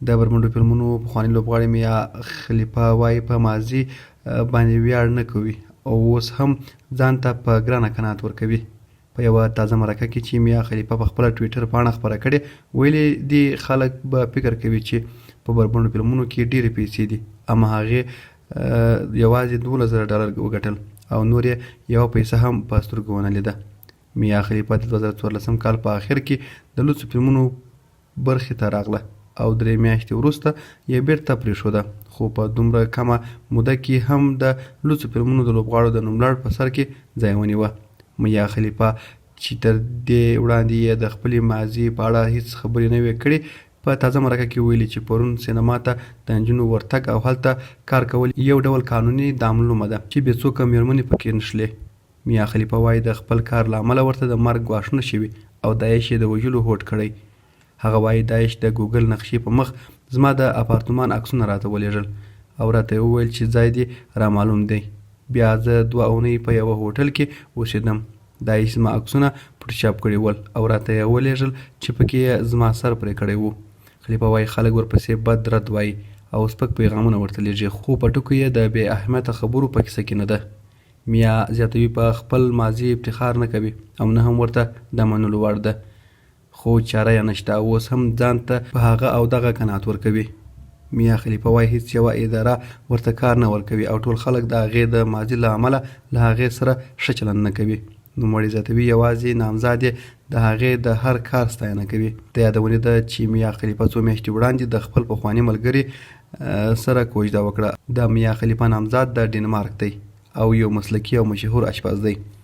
دبربنډو فلمونو پخوانۍ لوبغاړې میا خیلفه وايي په ماضي باندې ویاړ نه کوي او اوس هم ځان ته په ګرانه قناعت ورکوي. په یوه تازه مرکه کې چې میا خیلفه په خپله ټویټر پاڼه خپره کړې، ویلي دي خلک به فکر کوي چې په بربنډو فلمونو کې ډېرې پیسې دي، اما هغې یواځې 12,000 ډالر وګټل او نور یې یوه پیسه هم په سترګو ونه لیده. میا خیلفه د 2014 کال په اخر کې د لوڅو فلمونو برخې ته راغله او 3 میاشتې وروسته یې بیرته پرېښوده، خو په دومره کمه موده کې هم د لوڅو فلمونو د لوبغاړو د نوملړ په سر کې ځای ونیوه. میا خیلفه چې تر دې وړاندې یې د خپلې ماضي په اړه هیڅ خبرې نه وې کړې، په تازه مرکه کې ویلي چې پرون سینما ته د نجونو ورتګ او هلته کار کول یو ډول قانوني داملومه ده چې بې څوکه میرمنې پکې نشلې. میا خیلفه وایي د خپل کار له امله ورته د مرګ ګواښونه شوي او داعش یې د وژلو هوډ کړی. هغه وایي داعش د ګوګل نقشې په مخ زما د اپارتمان عکسونه راته ولېږل او راته یې وویل چې ځای دې رامعلوم دی. بیا زه 2 اونۍ په یوه هوټل کې اوسېدم. داعش زما عکسونه فوټوشاپ کړي ول او راته یې ولېږل چې پکې یې زما سر پرې کړی و. خیلفه وایي خلک ورپسې بد رد وایي او سپک پیغامونه ورته لیږي، خو په ټکو یې د بې اهمیته خبرو په کیسه کې نه ده. میا زیاتوي په خپل ماضي افتخار نه کوي او نه هم ورته د منلو وړ ده، خو چاره یې نشته او اوس هم ځان ته په هغه او دغه قناعت ورکوي. میا خیلفه وایي هیڅ یوه اداره ورته کار نه ورکوي او ټول خلک د هغې د ماضي له امله له هغې سره ښه چلند نه کوي. نوموړی زیاتوي یوازې نامزاد یې د هغې د هر کار ستاینه کوي. د یادونې ده چې میا خیلفه 2 میاشتې وړاندې د خپل پخواني ملګري سره کوژده وکړه. د میا خیلفه نامزاد د ډنمارک دی او یو مسلکي او مشهور اشپز دی.